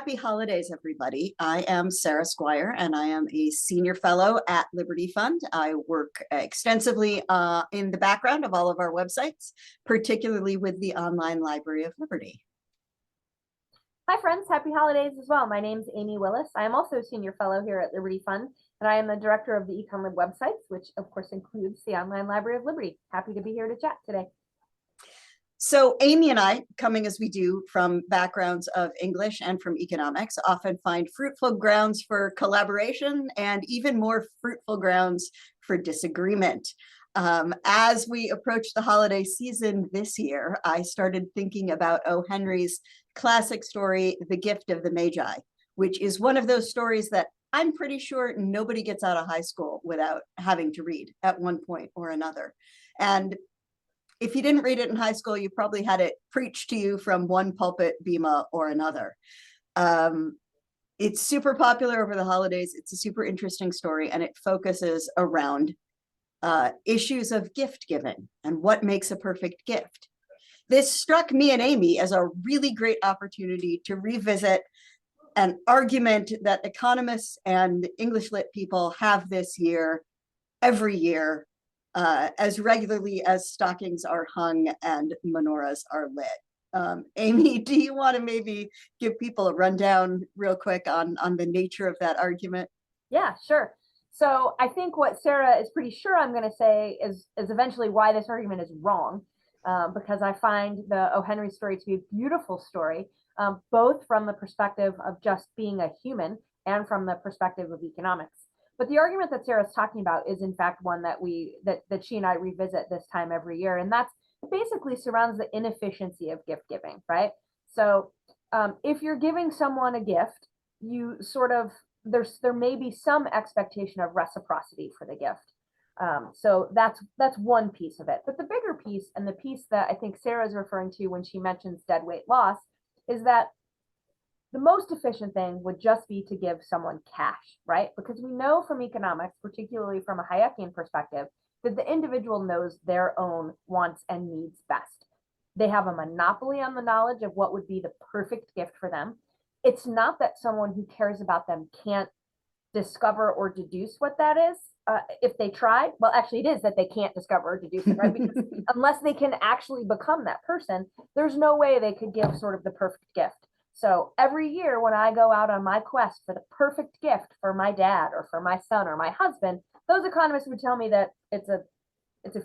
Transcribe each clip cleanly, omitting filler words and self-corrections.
happy holidays, everybody. I am Sarah Skwire, and I am a senior fellow at Liberty Fund. I work extensively in the background of all of our websites, particularly with the Online Library of Liberty. Hi, friends. Happy holidays as well. My name's Amy Willis. I am also a senior fellow here at Liberty Fund, and I am the director of the EconLib websites, which of course includes the Online Library of Liberty. Happy to be here to chat today. So Amy and I, coming as we do from backgrounds of English and from economics, often find fruitful grounds for collaboration and even more fruitful grounds for disagreement. As we approach the holiday season this year, I started thinking about O. Henry's classic story, The Gift of the Magi, which is one of those stories that I'm pretty sure nobody gets out of high school without having to read at one point or another. And if you didn't read it in high school, you probably had it preached to you from one pulpit bema or another. It's super popular over the holidays. It's a super interesting story, and it focuses around issues of gift giving and what makes a perfect gift. This struck me and Amy as a really great opportunity to revisit an argument that economists and English lit people have this year, every year, as regularly as stockings are hung and menorahs are lit. Amy, do you want to maybe give people a rundown real quick on the nature of that argument? Yeah, sure. So I think what Sarah is pretty sure I'm going to say is eventually why this argument is wrong, because I find the O. Henry story to be a beautiful story, both from the perspective of just being a human and from the perspective of economics. But the argument that Sarah's talking about is in fact one that that she and I revisit this time every year, and that's basically surrounds the inefficiency of gift giving, right? So if you're giving someone a gift, you sort of there may be some expectation of reciprocity for the gift. So that's one piece of it. But the bigger piece, and the piece that I think Sarah's referring to when she mentions deadweight loss, is that the most efficient thing would just be to give someone cash, right? Because we know from economics, particularly from a Hayekian perspective, that the individual knows their own wants and needs best. They have a monopoly on the knowledge of what would be the perfect gift for them. It's not that someone who cares about them can't discover or deduce what that is if they tried. Well, actually, it is that they can't discover or deduce it, right? Because unless they can actually become that person, there's no way they could give sort of the perfect gift. So every year when I go out on my quest for the perfect gift for my dad or for my son or my husband, those economists would tell me that it's a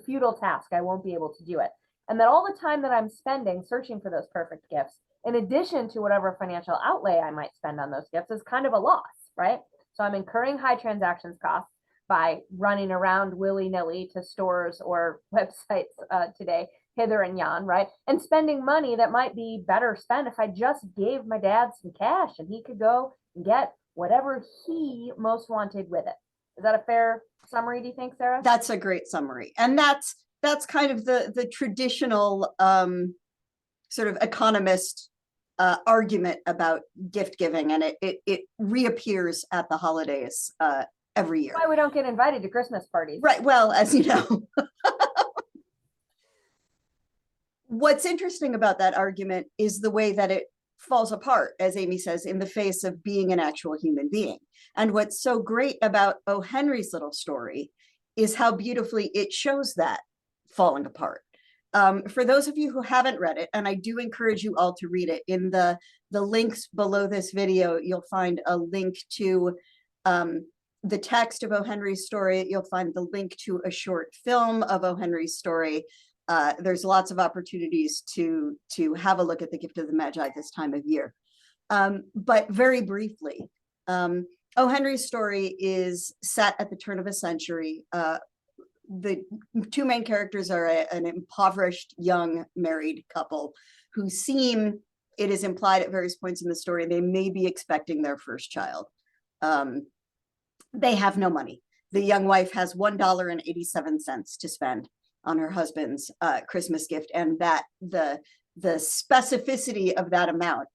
futile task. I won't be able to do it. And that all the time that I'm spending searching for those perfect gifts, in addition to whatever financial outlay I might spend on those gifts, is kind of a loss, right? So I'm incurring high transactions costs by running around willy-nilly to stores or websites today, hither and yon, right? And spending money that might be better spent if I just gave my dad some cash and he could go and get whatever he most wanted with it. Is that a fair summary, do you think, Sarah? That's a great summary. And that's kind of the traditional sort of economist argument about gift giving, and it reappears at the holidays every year. Why we don't get invited to Christmas parties. Right. Well, as you know. What's interesting about that argument is the way that it falls apart, as Amy says, in the face of being an actual human being. And what's so great about O. Henry's little story is how beautifully it shows that falling apart. For those of you who haven't read it, and I do encourage you all to read it, in the links below this video, you'll find a link to the text of O. Henry's story. You'll find the link to a short film of O. Henry's story. There's lots of opportunities to have a look at the Gift of the Magi this time of year. But very briefly, O. Henry's story is set at the turn of a century. The two main characters are an impoverished young married couple who seem, it is implied at various points in the story, they may be expecting their first child. They have no money. The young wife has $1.87 to spend on her husband's Christmas gift, and that the specificity of that amount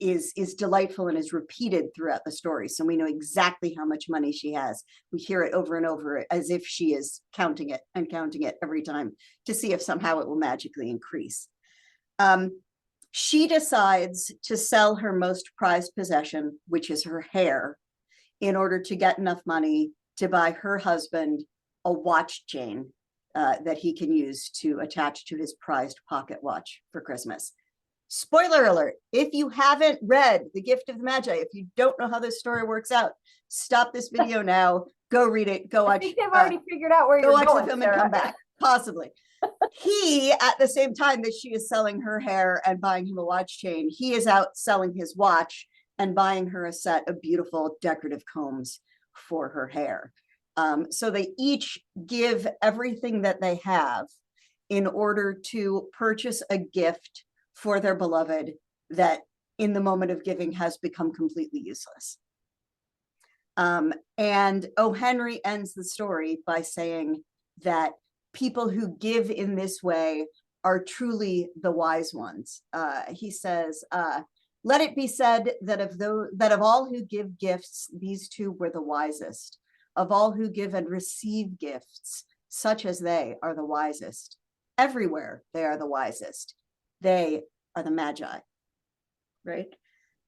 is delightful and is repeated throughout the story. So we know exactly how much money she has. We hear it over and over as if she is counting it and counting it every time to see if somehow it will magically increase. She decides to sell her most prized possession, which is her hair, in order to get enough money to buy her husband a watch chain that he can use to attach to his prized pocket watch for Christmas. Spoiler alert, if you haven't read The Gift of the Magi, if you don't know how this story works out, stop this video now, go read it, go watch. I think they've already figured out where you're going. Go watch going, the film Sarah. and come back, possibly. He, at the same time that she is selling her hair and buying him a watch chain, he is out selling his watch and buying her a set of beautiful decorative combs for her hair. So they each give everything that they have in order to purchase a gift for their beloved that in the moment of giving has become completely useless. And O. Henry ends the story by saying that people who give in this way are truly the wise ones. He says, let it be said that of all who give gifts, these two were the wisest. Of all who give and receive gifts, such as they are the wisest. Everywhere they are the wisest. They are the Magi, right?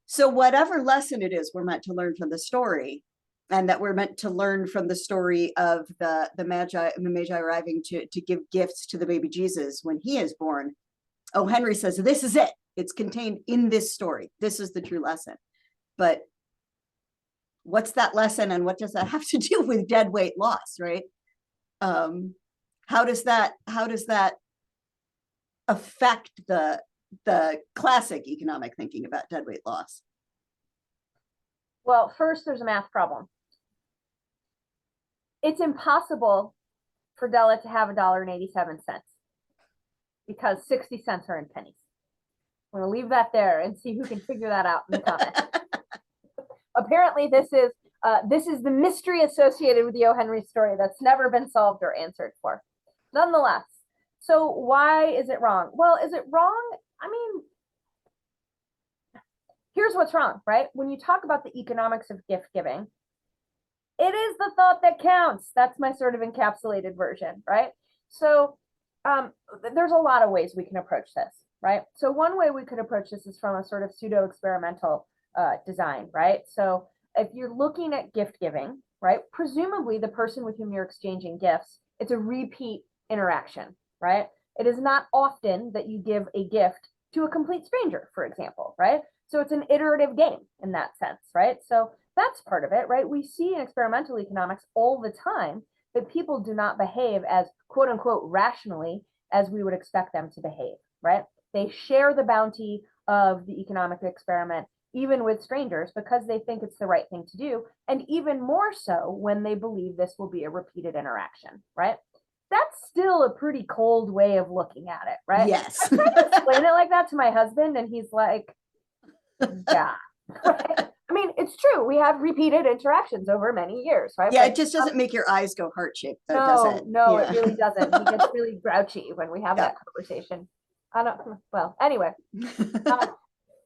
So whatever lesson it is we're meant to learn from the story, and that we're meant to learn from the story of the Magi arriving to give gifts to the baby Jesus when he is born, O. Henry says, this is it. It's contained in this story. This is the true lesson. But what's that lesson, and what does that have to do with deadweight loss, right? How does that affect the classic economic thinking about deadweight loss? Well, first, there's a math problem. It's impossible for Della to have $1.87 because 60 cents are in pennies. I'm going to leave that there and see who can figure that out in the comments. Apparently, this is the mystery associated with the O. Henry story that's never been solved or answered for. Nonetheless, so why is it wrong? Well, is it wrong? I mean, here's what's wrong, right? When you talk about the economics of gift giving, it is the thought that counts. That's my sort of encapsulated version, right? So there's a lot of ways we can approach this, right? So one way we could approach this is from a sort of pseudo-experimental design, right? So if you're looking at gift giving, right, presumably the person with whom you're exchanging gifts, it's a repeat interaction, right? It is not often that you give a gift to a complete stranger, for example, right? So it's an iterative game in that sense, right? So that's part of it, right? We see in experimental economics all the time that people do not behave as quote unquote rationally as we would expect them to behave, right? They share the bounty of the economic experiment even with strangers because they think it's the right thing to do, and even more so when they believe this will be a repeated interaction, right? That's still a pretty cold way of looking at it, right? Yes. I try to explain it like that to my husband, and he's like, yeah. Right? I mean, it's true. We have repeated interactions over many years, right? Yeah, but, it just doesn't make your eyes go heart-shaped, though, no, does it? No, Yeah. it really doesn't. He gets really grouchy when we have Yeah. that conversation. Well, anyway.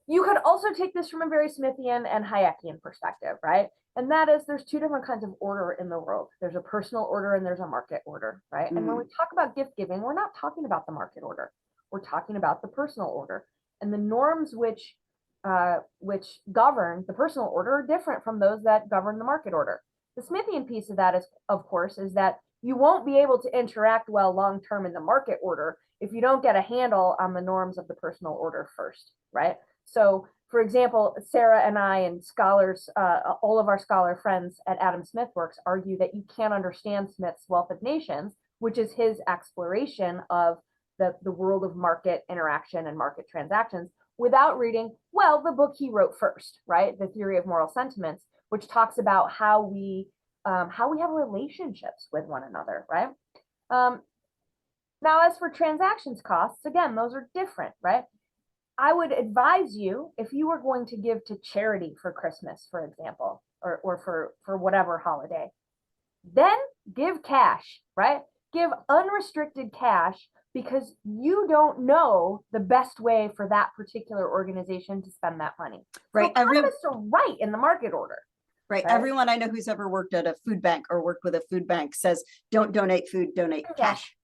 You could also take this from a very Smithian and Hayekian perspective, right? And that is there's two different kinds of order in the world. There's a personal order and there's a market order, right? And when we talk about gift giving, we're not talking about the market order. We're talking about the personal order. And the norms which govern the personal order are different from those that govern the market order. The Smithian piece of that is, of course, is that you won't be able to interact well long-term in the market order if you don't get a handle on the norms of the personal order first, right? So, for example, Sarah and I and scholars, all of our scholar friends at Adam Smith Works argue that you can't understand Smith's Wealth of Nations, which is his exploration of the world of market interaction and market transactions, without reading, well, the book he wrote first, right? The Theory of Moral Sentiments, which talks about how we have relationships with one another, right? Now, as for transactions costs, again, those are different, right? I would advise you, if you were going to give to charity for Christmas, for example, or for whatever holiday, then give cash, right? Give unrestricted cash, because you don't know the best way for that particular organization to spend that money. Right. So economists are right in the market order. Right. Everyone I know who's ever worked at a food bank or worked with a food bank says, don't donate food, donate cash.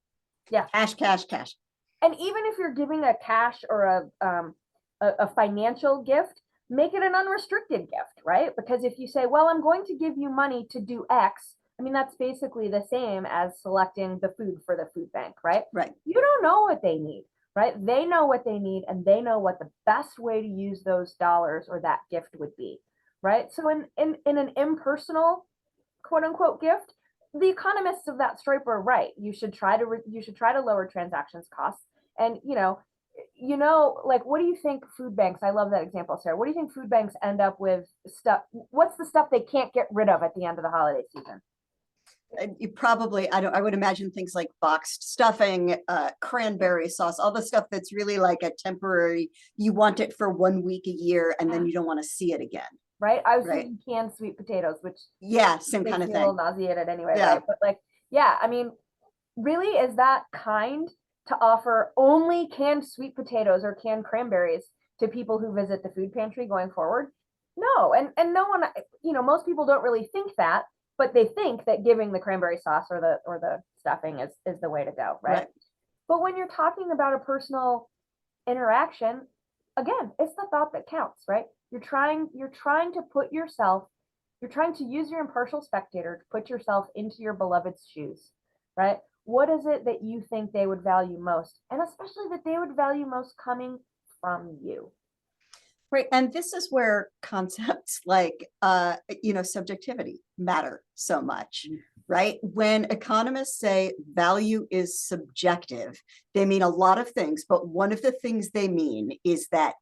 Yeah. Cash, cash, cash. And even if you're giving a cash or a financial gift, make it an unrestricted gift, right? Because if you say, well, I'm going to give you money to do X, I mean, that's basically the same as selecting the food for the food bank, right? Right. You don't know what they need, right? They know what they need, and they know what the best way to use those dollars or that gift would be, right? So in an impersonal, quote unquote, gift, the economists of that stripe are right. You should try to lower transactions costs. And like, what do you think food banks, I love that example, Sarah, what do you think food banks end up with stuff? What's the stuff they can't get rid of at the end of the holiday season? You probably, I would imagine things like boxed stuffing, cranberry sauce, all the stuff that's really like a temporary, you want it for 1 week a year and then you don't want to see it again. Right. I was Right. thinking canned sweet potatoes, which Yeah, same makes kind of me thing. a little nauseated anyway, Yeah. right? But like, yeah, I mean, really, is that kind to offer only canned sweet potatoes or canned cranberries to people who visit the food pantry going forward? No, and no one, most people don't really think that, but they think that giving the cranberry sauce or the stuffing is the way to go, right? Right. But when you're talking about a personal interaction, again, it's the thought that counts, right? You're trying to put yourself, you're trying to use your impartial spectator to put yourself into your beloved's shoes, right? What is it that you think they would value most? And especially that they would value most coming from you. Right. And this is where concepts like, subjectivity matter so much, right? When economists say value is subjective, they mean a lot of things, but one of the things they mean is that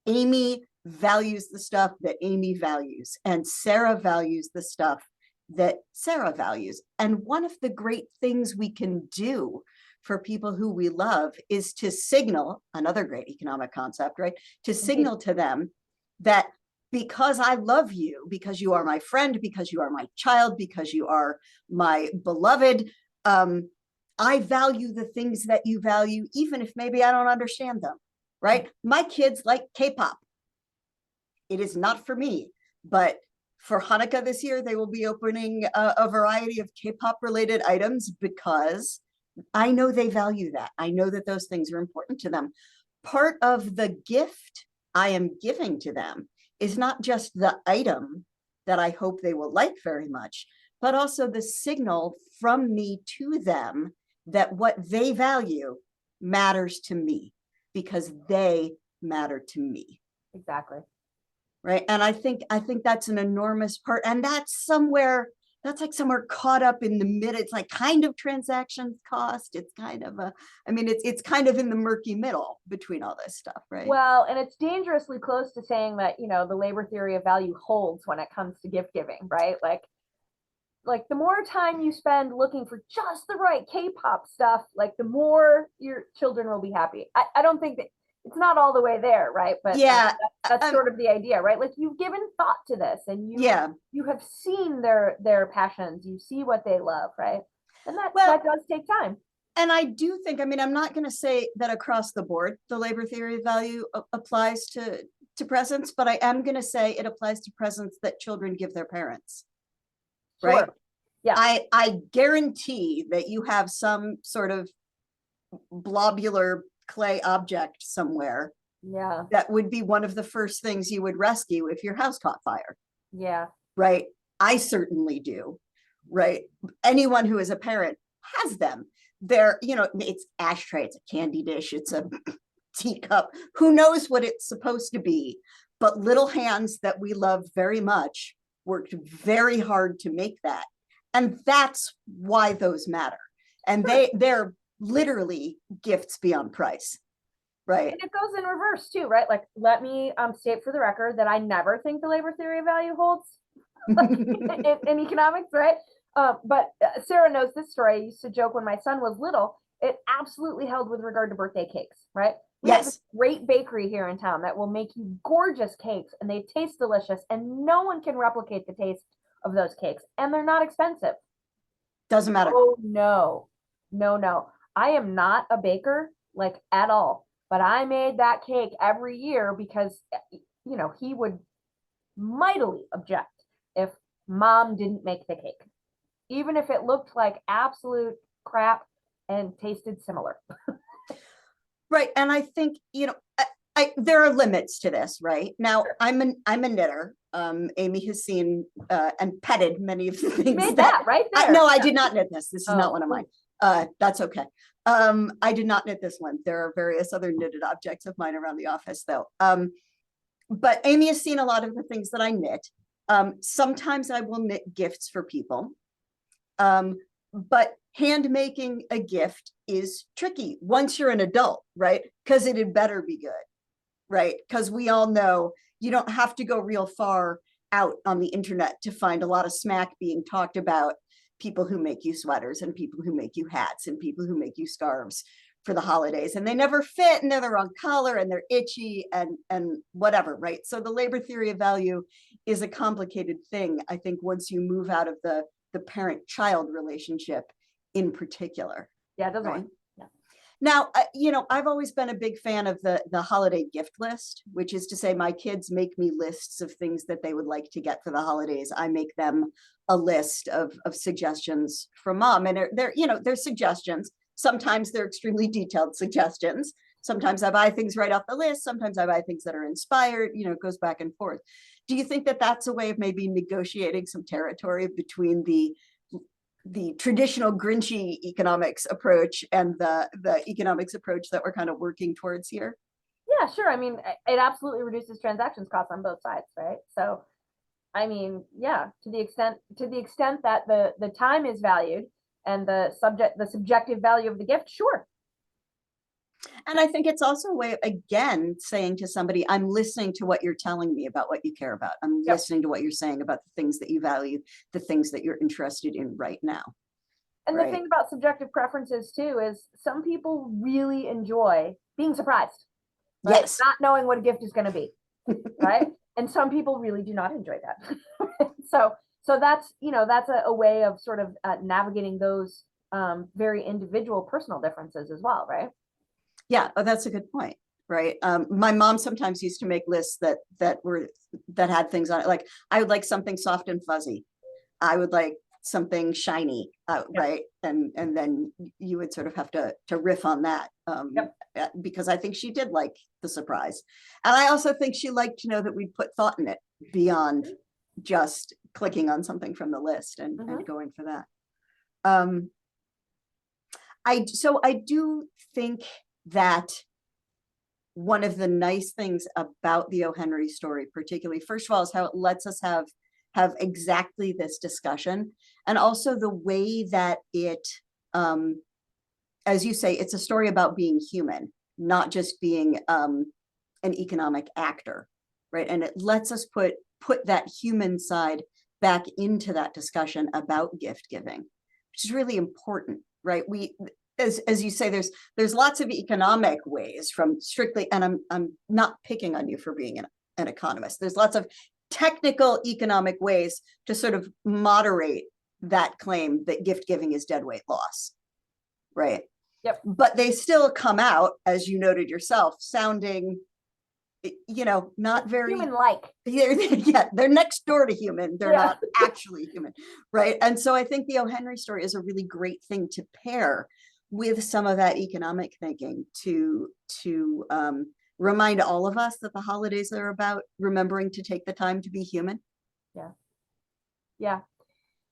Amy values the stuff that Amy values, and Sarah values the stuff that Sarah values. And one of the great things we can do for people who we love is to signal, another great economic concept, right? To signal to them that because I love you, because you are my friend, because you are my child, because you are my beloved, I value the things that you value, even if maybe I don't understand them, right? My kids like K-pop. It is not for me, but for Hanukkah this year, they will be opening a variety of K-pop related items because I know they value that. I know that those things are important to them. Part of the gift I am giving to them is not just the item that I hope they will like very much, but also the signal from me to them that what they value matters to me because they matter to me. Exactly. Right. And I think that's an enormous part. And that's like somewhere caught up in the middle. It's like kind of transaction cost. It's kind of it's kind of in the murky middle between all this stuff, right? Well, and it's dangerously close to saying that, the labor theory of value holds when it comes to gift giving, right? Like the more time you spend looking for just the right K-pop stuff, like the more your children will be happy. I don't think that it's not all the way there, right? But yeah, that's sort of the idea, right? Like you've given thought to this, and you have seen their passions, you see what they love, right? And that does take time. And I do think, I'm not going to say that across the board the labor theory of value applies to presents, but I am going to say it applies to presents that children give their parents. Sure. Right? Yeah. I guarantee that you have some sort of blobular clay object somewhere. Yeah. That would be one of the first things you would rescue if your house caught fire. Yeah. Right. I certainly do. Right. Anyone who is a parent has them. They're, it's ashtray, it's a candy dish, it's a teacup. Who knows what it's supposed to be? But little hands that we love very much worked very hard to make that. And that's why those matter. And they're literally gifts beyond price. Right. And it goes in reverse too, right? Like, let me state for the record that I never think the labor theory of value holds in economics, right? But Sarah knows this story. I used to joke when my son was little, it absolutely held with regard to birthday cakes, right? We have this great bakery here in town that will make you gorgeous cakes, and they taste delicious, and no one can replicate the taste of those cakes, and they're not expensive. Doesn't matter. Oh, no. I am not a baker, like, at all. But I made that cake every year because, he would mightily object if mom didn't make the cake, even if it looked like absolute crap and tasted similar. Right. And I think, there are limits to this, right? Now, I'm a knitter. Amy has seen and petted many of the things made that right there. No, I did not knit this. This is not Oh, one of mine. That's okay. I did not knit this one. There are various other knitted objects of mine around the office, though. But Amy has seen a lot of the things that I knit. Sometimes I will knit gifts for people. But hand making a gift is tricky once you're an adult, right? Because it had better be good, right? Because we all know you don't have to go real far out on the internet to find a lot of smack being talked about people who make you sweaters and people who make you hats and people who make you scarves for the holidays, and they never fit and they're the wrong color and they're itchy and whatever, right? So the labor theory of value is a complicated thing, I think, once you move out of the parent-child relationship in particular. Yeah, it doesn't right? work. Yeah. Now, I've always been a big fan of the holiday gift list, which is to say my kids make me lists of things that they would like to get for the holidays. I make them a list of suggestions from mom, and they're suggestions. Sometimes they're extremely detailed suggestions. Sometimes I buy things right off the list. Sometimes I buy things that are inspired, it goes back and forth. Do you think that that's a way of maybe negotiating some territory between the traditional Grinchy economics approach and the economics approach that we're kind of working towards here? Yeah, sure. I mean, it absolutely reduces transactions costs on both sides, right? So, I mean, yeah, to the extent that the time is valued and the subjective value of the gift, sure. And I think it's also a way of, again, saying to somebody, I'm listening to what you're telling me about what you care about. I'm listening to what you're saying about the things that you value, the things that you're interested in right now. And the thing about subjective preferences too is some people really enjoy being surprised. Right? Yes. Not knowing what a gift is going to be. Right. And some people really do not enjoy that. So that's, that's a way of sort of navigating those very individual personal differences as well. Right. Yeah, that's a good point, right? My mom sometimes used to make lists that had things on it, like I would like something soft and fuzzy. I would like something shiny, right? And then you would sort of have to riff on that, because I think she did like the surprise, and I also think she liked to know that we'd put thought in it beyond just clicking on something from the list and going for that. I do think that one of the nice things about the O. Henry story, particularly, first of all, is how it lets us have exactly this discussion, and also the way that it, as you say, it's a story about being human, not just being an economic actor, right? And it lets us put that human side back into that discussion about gift giving, which is really important, right? As you say, there's lots of economic ways from strictly, and I'm not picking on you for being an economist. There's lots of technical economic ways to sort of moderate that claim that gift giving is deadweight loss, right? Yep. But they still come out, as you noted yourself, sounding, not very human-like. They're next door to human. They're not actually human, right? And so I think the O. Henry story is a really great thing to pair with some of that economic thinking to remind all of us that the holidays are about remembering to take the time to be human. Yeah.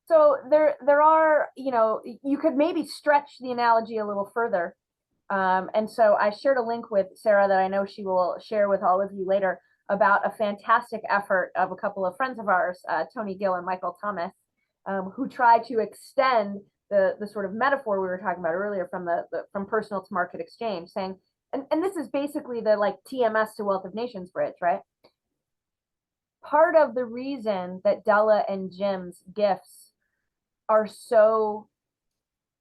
So there are, you could maybe stretch the analogy a little further. And so I shared a link with Sarah that I know she will share with all of you later about a fantastic effort of a couple of friends of ours, Tony Gill and Michael Thomas, who try to extend the sort of metaphor we were talking about earlier from personal to market exchange, saying, and this is basically the like TMS to Wealth of Nations bridge, right? Part of the reason that Della and Jim's gifts are so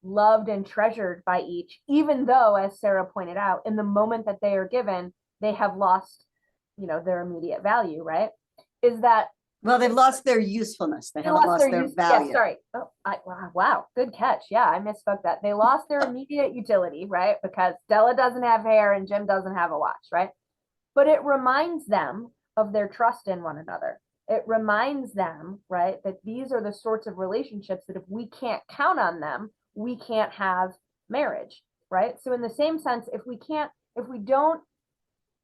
loved and treasured by each, even though, as Sarah pointed out, in the moment that they are given, they have lost, their immediate value, right? Is that, well, they've lost their usefulness. They haven't lost their value. Yeah, sorry. Oh, wow, good catch. Yeah, I misspoke that. They lost their immediate utility, right? Because Della doesn't have hair and Jim doesn't have a watch, right? But it reminds them of their trust in one another. It reminds them, right, that these are the sorts of relationships that if we can't count on them, we can't have marriage, right? So in the same sense, if we don't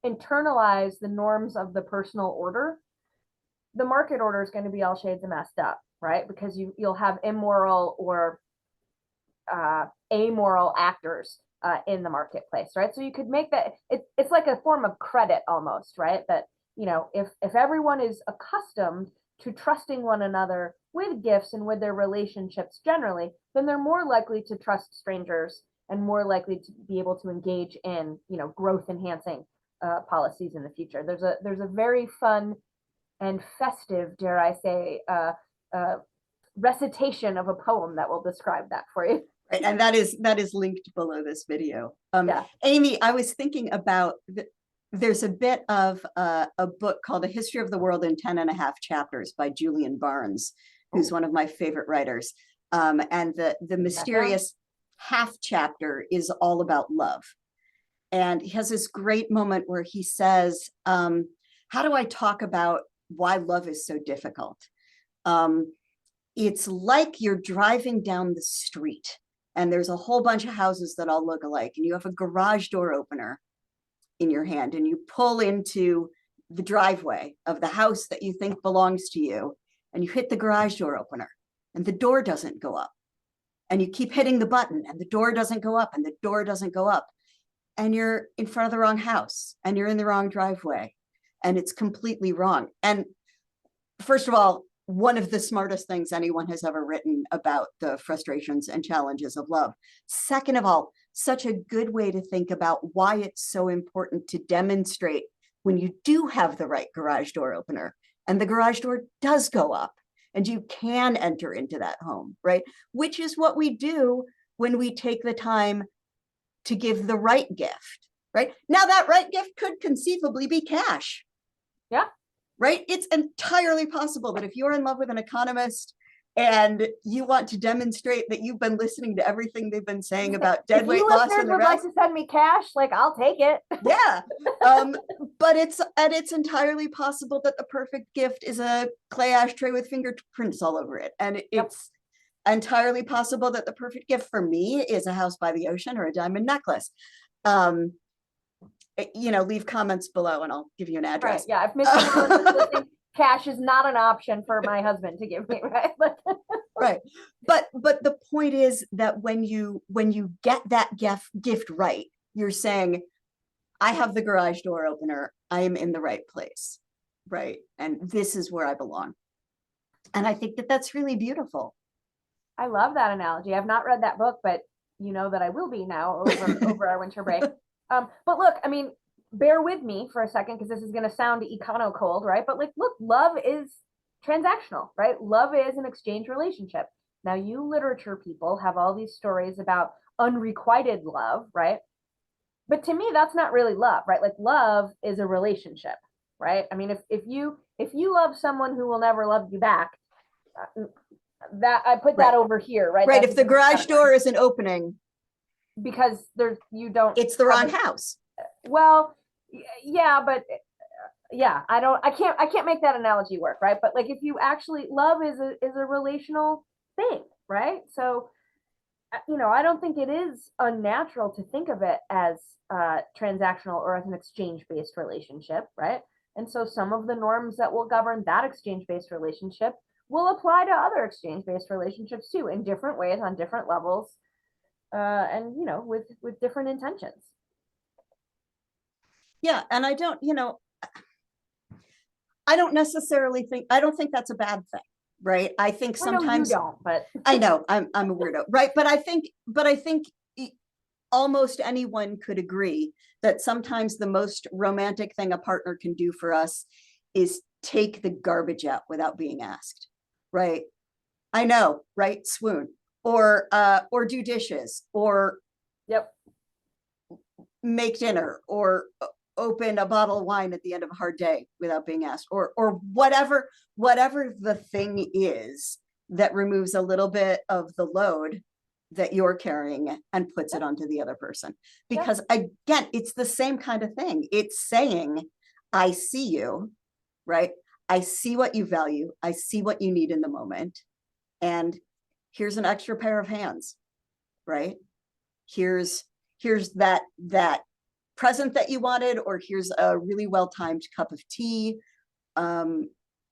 internalize the norms of the personal order, the market order is going to be all shades of messed up, right? Because you'll have immoral or amoral actors in the marketplace, right? So you could make that, it's like a form of credit almost, right? That, you know, if everyone is accustomed to trusting one another with gifts and with their relationships generally, then they're more likely to trust strangers and more likely to be able to engage in, you know, growth enhancing policies in the future. There's a very fun and festive, dare I say, recitation of a poem that will describe that for you. Right, and that is linked below this video. Yeah. Amy, I was thinking about there's a bit of a book called A History of the World in 10.5 Chapters by Julian Barnes, who's one of my favorite writers. And the mysterious half chapter is all about love. And he has this great moment where he says, how do I talk about why love is so difficult? It's like you're driving down the street and there's a whole bunch of houses that all look alike, and you have a garage door opener in your hand and you pull into the driveway of the house that you think belongs to you, and you hit the garage door opener and the door doesn't go up, and you keep hitting the button and the door doesn't go up and the door doesn't go up, and you're in front of the wrong house and you're in the wrong driveway and it's completely wrong. And first of all, one of the smartest things anyone has ever written about the frustrations and challenges of love. Second of all, such a good way to think about why it's so important to demonstrate when you do have the right garage door opener and the garage door does go up and you can enter into that home, right? Which is what we do when we take the time to give the right gift, right? Now that right gift could conceivably be cash. Yeah. Right? It's entirely possible that if you're in love with an economist and you want to demonstrate that you've been listening to everything they've been saying about deadweight loss and the rest, like to send me cash, like I'll take it. Yeah. But it's entirely possible that the perfect gift is a clay ashtray with fingerprints all over it. And it's entirely possible that the perfect gift for me is a house by the ocean or a diamond necklace. You know, leave comments below and I'll give you an address. Right. Yeah. If Mr. Willis is listening, cash is not an option for my husband to give me, right? Right. But the point is that when you get that gift right, you're saying, I have the garage door opener, I am in the right place, right? And this is where I belong. And I think that that's really beautiful. I love that analogy. I've not read that book, but you know that I will be now over our winter break. But look, I mean, bear with me for a second because this is going to sound econo cold, right? But like, look, love is transactional, right? Love is an exchange relationship. Now, you literature people have all these stories about unrequited love, right? But to me, that's not really love, right? Like, love is a relationship, right? I mean, if you love someone who will never love you back, that I put that over here, right? Right. If the garage door isn't opening because it's the wrong house. Well, yeah, but yeah, I can't make that analogy work, right? But like, if you actually, love is a relational thing, right? So, you know, I don't think it is unnatural to think of it as transactional or as an exchange-based relationship, right? And so some of the norms that will govern that exchange-based relationship will apply to other exchange-based relationships too, in different ways, on different levels, and, you know, with different intentions. Yeah. And I don't think that's a bad thing, right? I think sometimes I know you don't, but I know I'm a weirdo, right? But I think almost anyone could agree that sometimes the most romantic thing a partner can do for us is take the garbage out without being asked, right? I know, right? Swoon, or do dishes, or make dinner, or open a bottle of wine at the end of a hard day without being asked, or whatever the thing is that removes a little bit of the load that you're carrying and puts it onto the other person. Because again, it's the same kind of thing. It's saying, I see you, right? I see what you value. I see what you need in the moment. And here's an extra pair of hands, right? Here's that present that you wanted, or here's a really well-timed cup of tea. And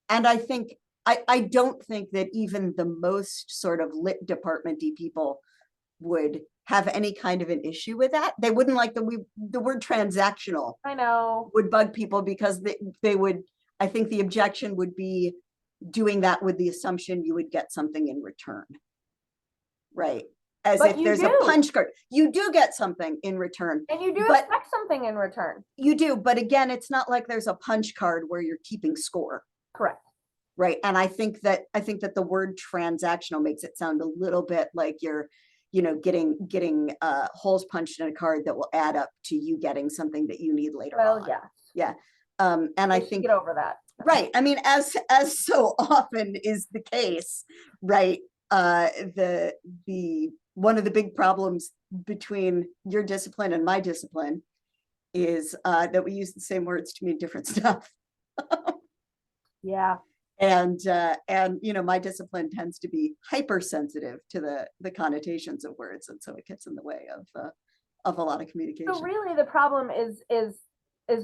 I think, I don't think that even the most sort of lit department-y people would have any kind of an issue with that. They wouldn't like the word transactional. I know. Would bug people because they would, I think the objection would be doing that with the assumption you would get something in return. Right. As But if you there's a do. punch card. You do get something in return. And you do But- expect something in return. You do, but again, it's not like there's a punch card where you're keeping score. Correct. Right. And I think that the word transactional makes it sound a little bit like you're, you know, getting holes punched in a card that will add up to you getting something that you need later Well, on. yeah. Yeah. And I We should think get over that. right. I mean, as so often is the case, right? The one of the big problems between your discipline and my discipline is that we use the same words to mean different stuff. Yeah. And you know, my discipline tends to be hypersensitive to the connotations of words, and so it gets in the way of a lot of communication. So really, the problem is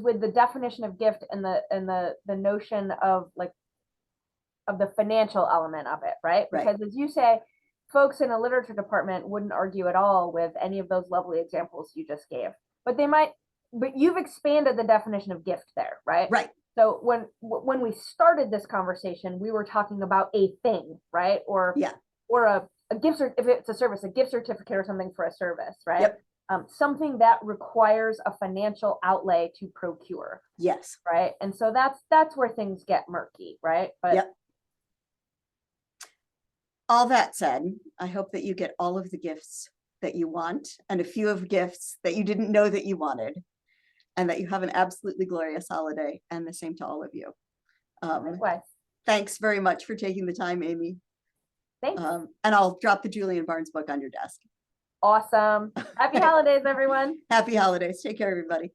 with the definition of gift and the notion of like of the financial element of it, right? Right. Because as you say, folks in a literature department wouldn't argue at all with any of those lovely examples you just gave, but they might. But you've expanded the definition of gift there, right? Right. So when we started this conversation, we were talking about a thing, right? Or Yeah. or a gift, if it's a service, a gift certificate or something for a service, right? Yep. Something that requires a financial outlay to procure, Yes. right? And so that's where things get murky, right? But Yep. All that said, I hope that you get all of the gifts that you want and a few of gifts that you didn't know that you wanted, and that you have an absolutely glorious holiday, and the same to all of you. likewise. Thanks very much for taking the time, Amy. Thanks. And I'll drop the Julian Barnes book on your desk. Awesome. Happy holidays, everyone. Happy holidays. Take care, everybody.